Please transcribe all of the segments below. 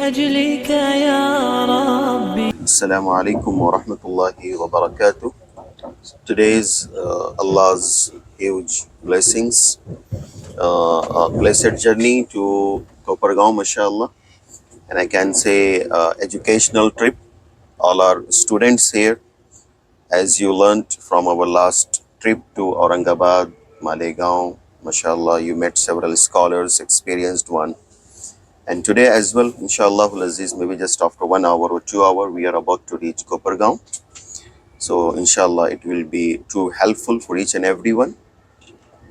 لأجلك يا ربي. Assalamu alaikum wa rahmatullahi wa barakatuh. Today's Allah's huge blessings, a blessed journey to Kopargaon, mashallah, and I can say educational trip. All our students here, as you learnt from our last trip to Aurangabad, Malegaon, mashallah, you met several scholars, experienced one. And today as well, inshallah, Aziz, maybe just after 1 hour or 2 hours, we are about to reach Kopargaon. So inshallah, it will be too helpful for each and everyone.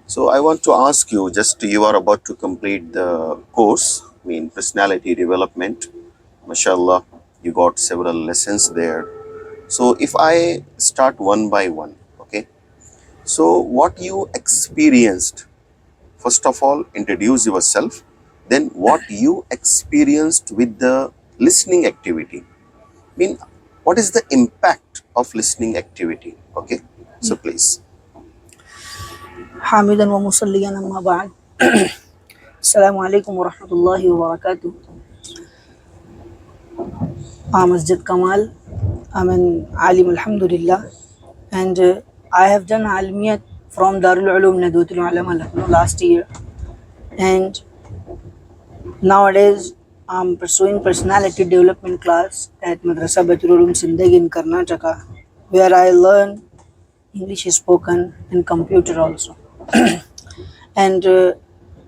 So I want to ask you, just you are about to complete the course, personality development. Mashallah, you got several lessons there. So if I start one by one, okay. So what you experienced, first of all, introduce yourself. Then what you experienced with the listening activity. What is the impact of listening activity? Okay, so please. حامدا ومصليا أما بعد السلام عليكم ورحمة الله وبركاته. I'm Masjid Kamal. I'm an alim, alhamdulillah, and I have done alimiyat from Darul Ulum Nadwatul Ulama Lucknow last year, and nowadays I'm pursuing personality development class at Madrasa Baitul Ulum Zindagi in Karnataka, where I learn English spoken and computer also. And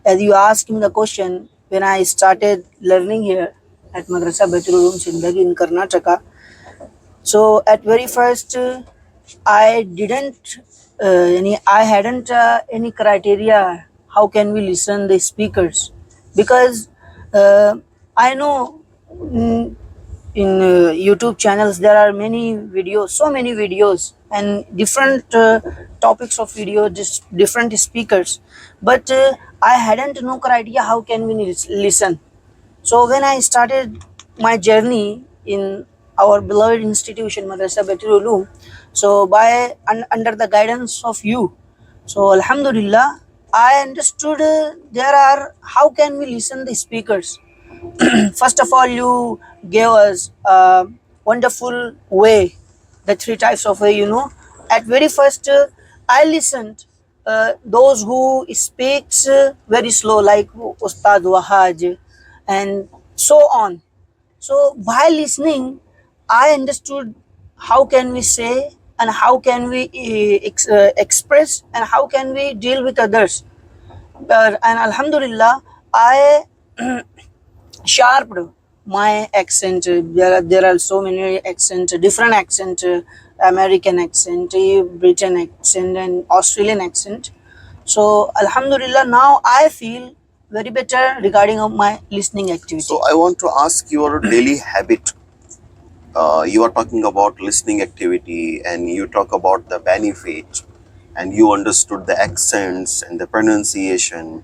as you asked me the question, when I started learning here at Madrasa Baitul Ulum Zindagi in Karnataka, so at very first I hadn't any criteria how can we listen the speakers, because I know in YouTube channels there are many videos, so many videos and different topics of video, just different speakers, but I hadn't no criteria how can we listen. So when I started my journey in our beloved institution Madrasa Baitul Ulum, so by under the guidance of you, so alhamdulillah I understood there are how can we listen the speakers. First of all, you gave us a wonderful way, the three types of way, At very first, I listened those who speaks very slow, like Ustad Wahaj, and so on. So by listening, I understood how can we say and how can we express and how can we deal with others. And alhamdulillah, I sharpened my accent. There are so many accents, different accent, American accent, Britain accent, and Australian accent. So alhamdulillah, now I feel very better regarding of my listening activity. So I want to ask your daily habit. You are talking about listening activity and you talk about the benefit and you understood the accents and the pronunciation,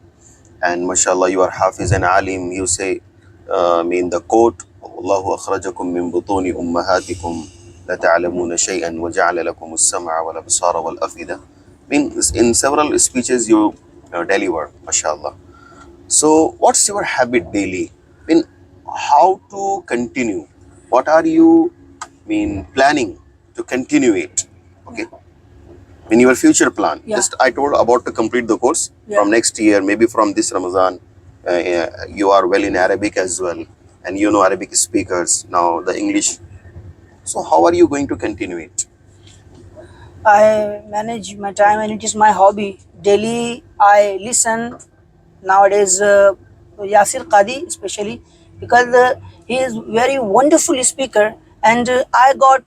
and mashallah you are hafiz and alim. You say the quote, Allahu akhrajakum min butuni ummahatikum la ta'lamuna shay'an wa ja'ala lakum as-sam'a wal absara wal afida. In several speeches you deliver, mashallah. So what's your habit daily? How to continue? What are you planning to continue it? Okay. In your future plan. Yeah. Just I told about to complete the course from next year, maybe from this Ramadan. You are well in Arabic as well, and you know Arabic speakers now, the English. So how are you going to continue it? I manage my time and it is my hobby. Daily I listen nowadays Yasir Qadi especially, because he is very wonderful speaker, and I got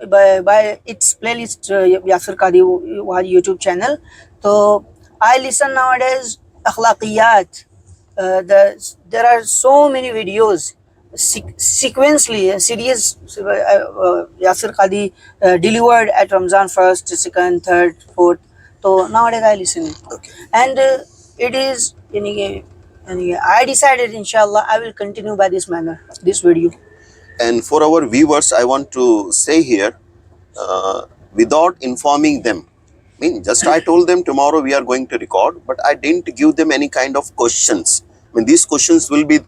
by its playlist Yasir Qadi YouTube channel. So I listen nowadays akhlaqiyat. There are so many videos sequentially series Yasir Qadi delivered at Ramzan 1st, 2nd, 3rd, 4th. So nowadays I listen, Okay. and it is I decided inshallah I will continue by this manner, this video. And for our viewers, I want to say here, without informing them, just I told them tomorrow we are going to record, but I didn't give them any kind of questions. These questions will be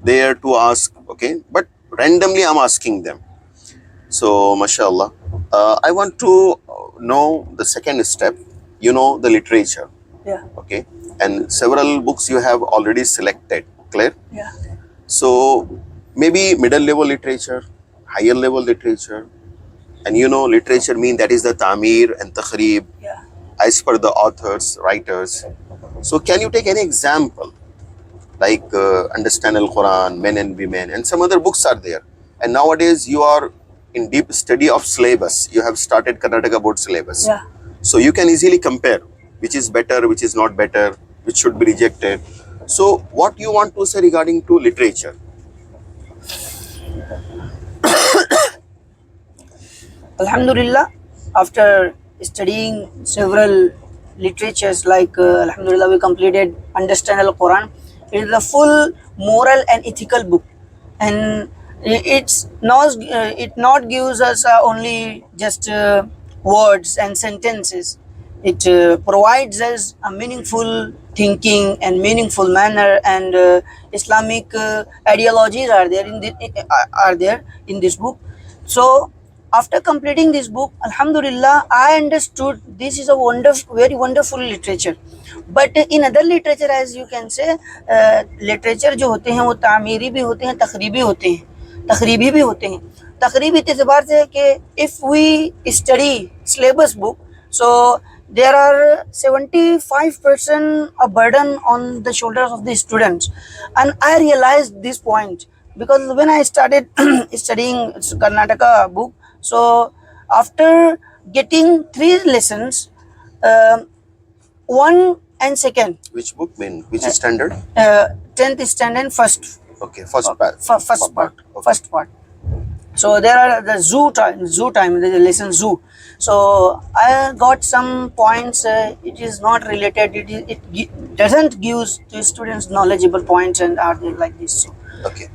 there to ask, okay, but randomly I'm asking them. So, mashallah, I want to know the second step. You know the literature, Yeah. okay, and several books you have already selected. Clear? Yeah. So maybe middle level literature, higher level literature, and you know literature mean that is the tamir and takhrib Yeah. as per the authors, writers. So can you take any example like Understand Al-Quran, Men and Women, and some other books are there. And nowadays you are in deep study of syllabus. You have started Karnataka board syllabus. Yeah. So you can easily compare which is better, which is not better, which should be rejected. So what you want to say regarding to literature? Alhamdulillah, after studying several literatures like Alhamdulillah, we completed Understand Al Quran. It is a full moral and ethical book, and it not gives us only just words and sentences. It provides us a meaningful thinking and meaningful manner, and Islamic ideologies are there in this book. So after completing this book, Alhamdulillah, I understood this is a very wonderful literature. But in other literature, as you can say, literature जो होते हैं वो तामीरी भी होते हैं, तखरीबी भी होते हैं. तखरीबी इस एतबार से कि if we study syllabus book, so there are 75% a burden on the shoulders of the students, and I realized this point because when I started studying Karnataka book, so after getting 3 lessons, one and second, Which book mean? Which standard? 10th standard first. Okay, first part. First part. Okay. First part. So there are the zoo time, the lesson zoo. So I got some points. It is not related. It doesn't give to students knowledgeable points and are there like this. So Okay.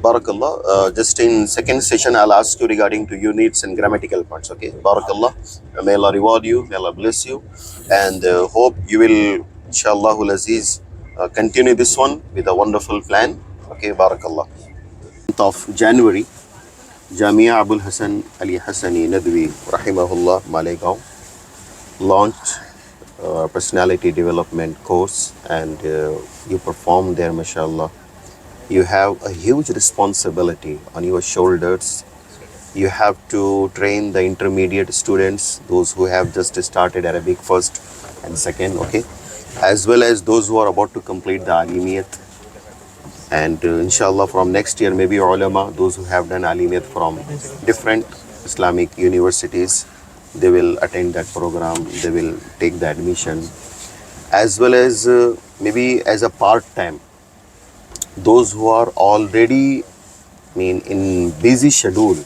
Barakallah. Just in second session, I'll ask you regarding to units and grammatical parts. Okay. Barakallah. May Allah reward you. May Allah bless you. And hope you will, inshallah, Aziz, continue this one with a wonderful plan. Okay. Barakallah. Month of January, Jamia Abul Hassan Ali Hassani Nadwi, Rahimahullah, Malegaon, launched personality development course, and you performed there, mashallah. You have a huge responsibility on your shoulders. You have to train the intermediate students, those who have just started Arabic first and second, okay, as well as those who are about to complete the Alimiyat. And inshallah from next year, maybe ulama, those who have done Alimiyat from different Islamic universities, they will attend that program, they will take the admission, as well as maybe as a part-time. Those who are already in busy schedule,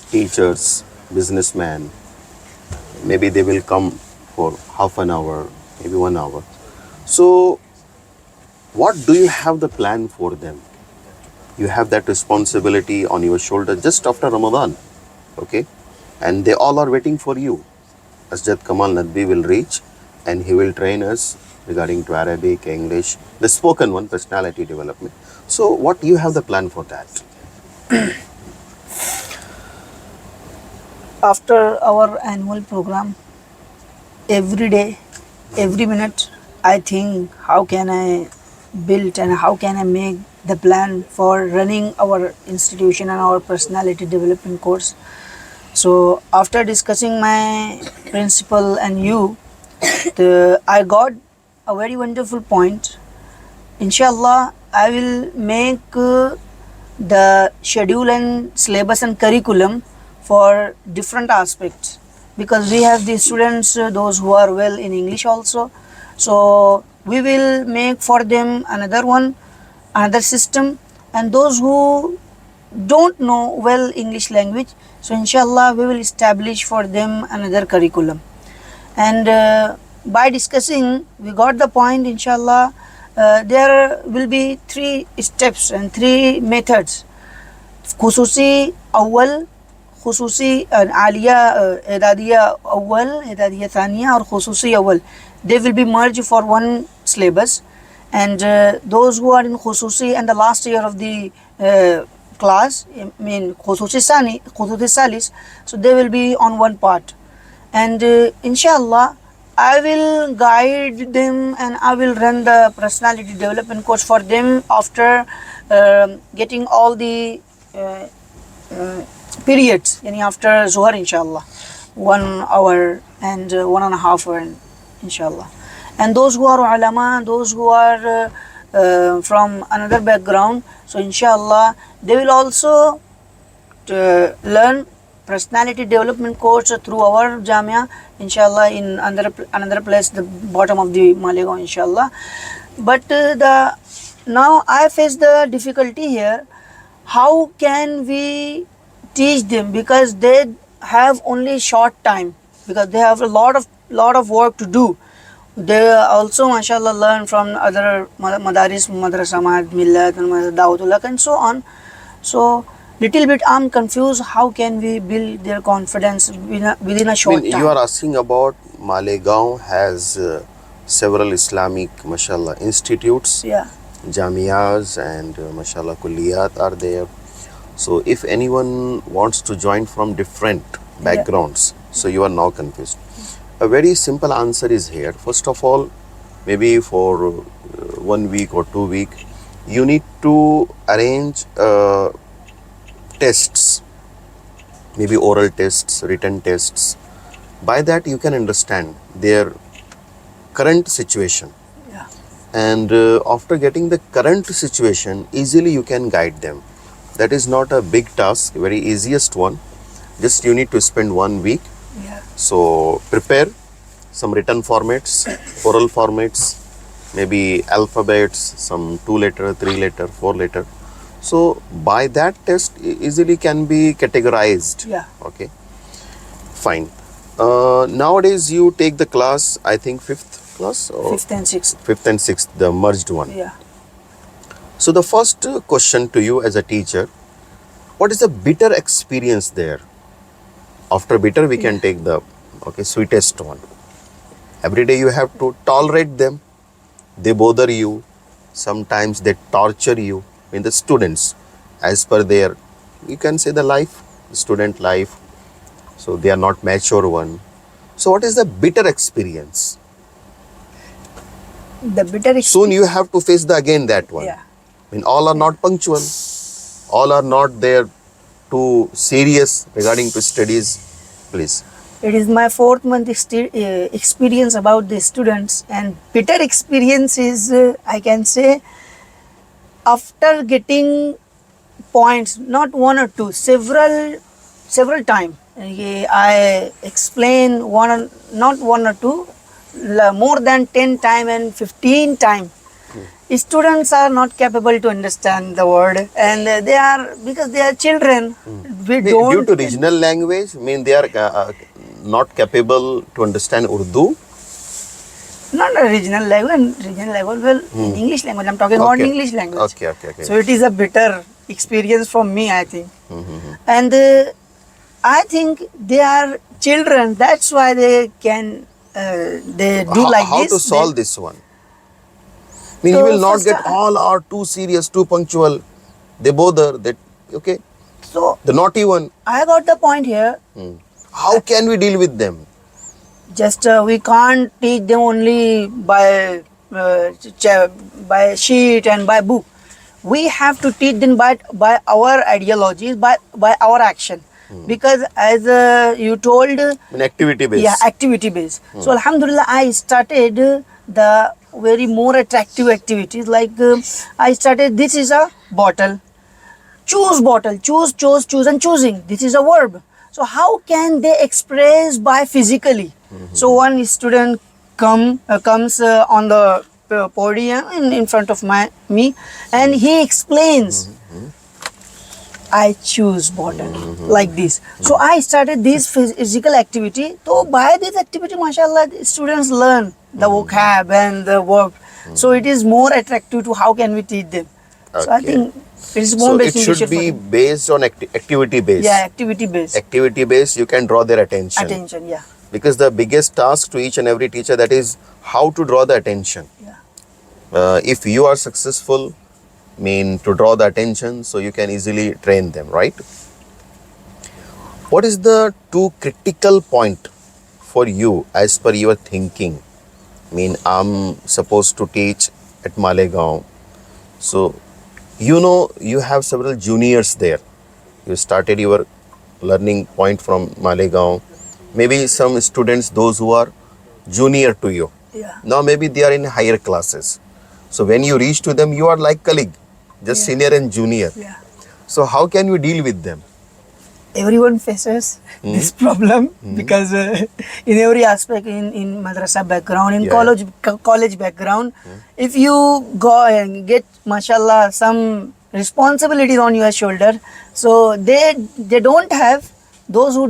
teachers, businessmen, maybe they will come for half an hour, maybe 1 hour. So what do you have the plan for them? You have that responsibility on your shoulder just after Ramadan, okay? And they all are waiting for you. Asjad Kamal Nadwi will reach and he will train us regarding to Arabic, English, the spoken one, personality development. So what you have the plan for that? after our annual program, every day, every minute, I think how can I build and how can I make the plan for running our institution and our personality development course. So after discussing my principal and you, I got a very wonderful point. Inshallah, I will make the schedule and syllabus and curriculum for different aspects, because we have the students, those who are well in English also. So we will make for them another system, and those who don't know well English language, so inshallah we will establish for them another curriculum. And by discussing, we got the point, inshallah. There will be 3 steps and 3 methods: khususi awal, khususi aliya, idadiya awal, idadiya thaniya, or khususi awal. They will be merged for one syllabus, and those who are in khususi and the last year of the class, I mean Khususi Salis, so they will be on one part. And inshallah, I will guide them and I will run the personality development course for them after getting all the periods, yani after Zuhar, inshallah. 1 hour and 1.5 hour, inshallah. And those who are ulama, those who are from another background, so inshallah, they will also learn personality development course through our Jamia, inshallah, in another place, the bottom of the Malegaon, inshallah. But now I face the difficulty here. How can we teach them, because they have only short time, because they have a lot of work to do. They also, mashallah, learn from other madaris, madrasa, millat, and dawatullah, and so on. So little bit I'm confused. How can we build their confidence within a short time? You are asking about Malegaon has several Islamic, mashallah, institutes, Yeah. Jamias, and mashallah kulliyat are there. So if anyone wants to join from different backgrounds, so you are now confused. A very simple answer is here. First of all, maybe for 1 week or 2 weeks, you need to arrange tests, maybe oral tests, written tests. By that you can understand their current situation. Yeah. And after getting the current situation, easily you can guide them. That is not a big task, very easiest one. Just you need to spend 1 week. Yeah. So prepare some written formats, oral formats, maybe alphabets, some 2 letter, 3 letter, 4 letter. So by that test easily can be categorized. Yeah. Okay, fine. Nowadays you take the class, I think 5th class or 5th and 6th. 5th and 6th, the merged one. Yeah. So the first question to you as a teacher, what is the bitter experience there? After bitter we can take the sweetest one. Every day you have to tolerate them. They bother you. Sometimes they torture you. I mean the students, as per their, you can say the life, student life. So they are not mature one. So what is the bitter experience? The bitter experience. Soon you have to face again that one. Yeah. I mean, all are not punctual. All are not there too serious regarding to studies. Please. It is my 4th month experience about the students, and bitter experience is, I can say, after getting points, not 1 or 2, several times. I explain not 1 or 2, more than 10 times and 15 times. Students are not capable to understand the word, and because they are children. Due to regional language, I mean they are not capable to understand Urdu. Not a regional language, well, in English language. I'm talking about English language. Okay. So it is a bitter experience for me, I think. And I think they are children. That's why they can, they do like how this. How to solve this one? I mean, you will not get all are too serious, too punctual. They bother. Okay. So the naughty one. I got the point here. How can we deal with them? Just we can't teach them only by sheet and by book. We have to teach them by our ideologies, by our action. Because as you told, in activity based. Yeah, activity based. So Alhamdulillah, I started the very more attractive activities. Like I started, this is a bottle. Choose bottle, choose, and choosing. This is a verb. So how can they express by physically? So one student comes on the podium in front of me, and he explains. I choose bottle like this. So I started this physical activity. So by this activity, mashallah, the students learn the vocab and the verb. So it is more attractive to how can we teach them. So I think it is more so it should be based on activity based. Yeah, activity based. Activity based, you can draw their attention. Attention, yeah. Because the biggest task to each and every teacher, that is how to draw the attention. Yeah. If you are successful, to draw the attention, so you can easily train them, right? What is the two critical point for you as per your thinking? I'm supposed to teach at Malegaon. So, you have several juniors there. You started your learning point from Malegaon. Maybe some students, those who are junior to you. Yeah. Now maybe they are in higher classes. So when you reach to them, you are like colleague, just Yeah. senior and junior. Yeah. So how can you deal with them? Everyone faces this problem because in every aspect, in madrasa background, in Yeah. college background, if you go and get, mashallah, some responsibilities on your shoulder, so they don't have, those who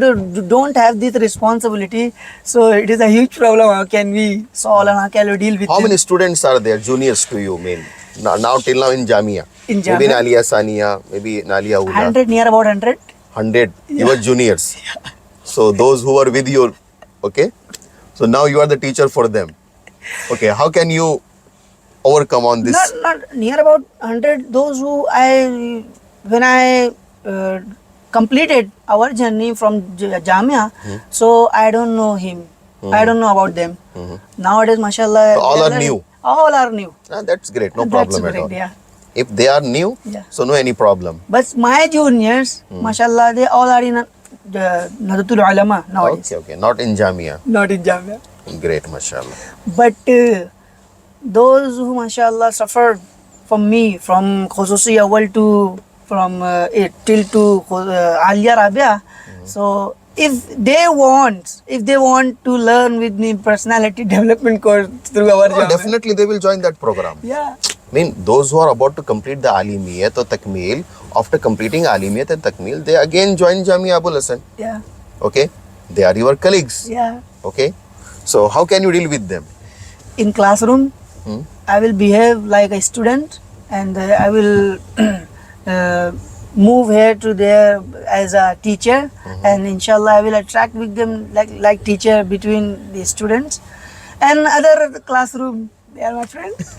don't have this responsibility, so it is a huge problem. How can we solve and how can we deal with How them? many students are there, juniors to you, now till now in Jamia? In Maybe in Jamia? Aliyah Sania, maybe in Aliyah Huda. 100, near about 100. 100, you were juniors. So those who are with you, okay? So now you are the teacher for them. Okay, how can you overcome on this? Not near about 100. Those who when I completed our journey from Jamia, so I don't know him. I don't know about them. Nowadays, mashallah, So all they are learning- new? All are new. That's great, no That's problem at great, all. yeah. If they are new, Yeah. so no any problem. But my juniors, mashallah, they all are in Nadatul Ulama nowadays. Okay, not in Jamia. Not in Jamia. Great, mashallah. But those who, mashallah, suffered from me, from Khususi Awal to, from till to Aliyah Rabia, so if they want to learn with me personality development course through our Oh, Jamia, definitely they will join that program. yeah, Those who are about to complete the Alimiyat or Takmil, after completing Alimiyat and Takmil, they again join Jamia Abul Hasan. yeah, Okay? They are your colleagues. yeah. Okay? So how can you deal with them? In classroom, I will behave like a student, and I will move here to there as a teacher, and inshallah I will attract with them like teacher between the students, and other classroom, they are my friends.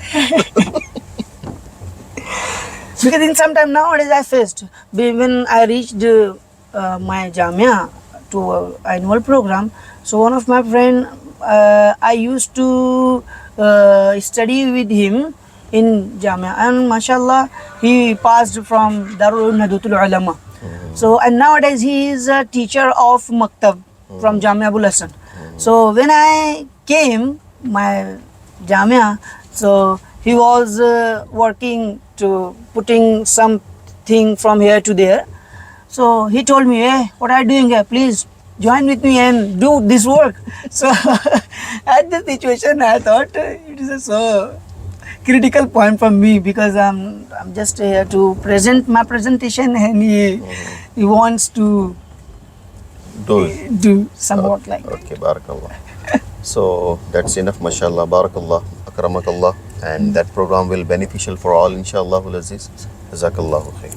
Because in some time nowadays I faced, when I reached my Jamia to annual program, so one of my friend, I used to study with him in Jamia, and mashallah he passed from Darul Nadutul Ulama. So and nowadays he is a teacher of Maktab from Jamia Abul Hasan. So when I came my Jamia, so he was working to putting something from here to there. So he told me, hey, what are you doing here? Please join with me and do this work. So at the situation, I thought it is a so critical point for me, because I'm just here to present my presentation, and he wants to do somewhat like that. Okay, barakallah. So that's enough, mashallah, barakallah, akramakallah, and that program will beneficial for all, inshallah, Aziz. Jazakallahu khair.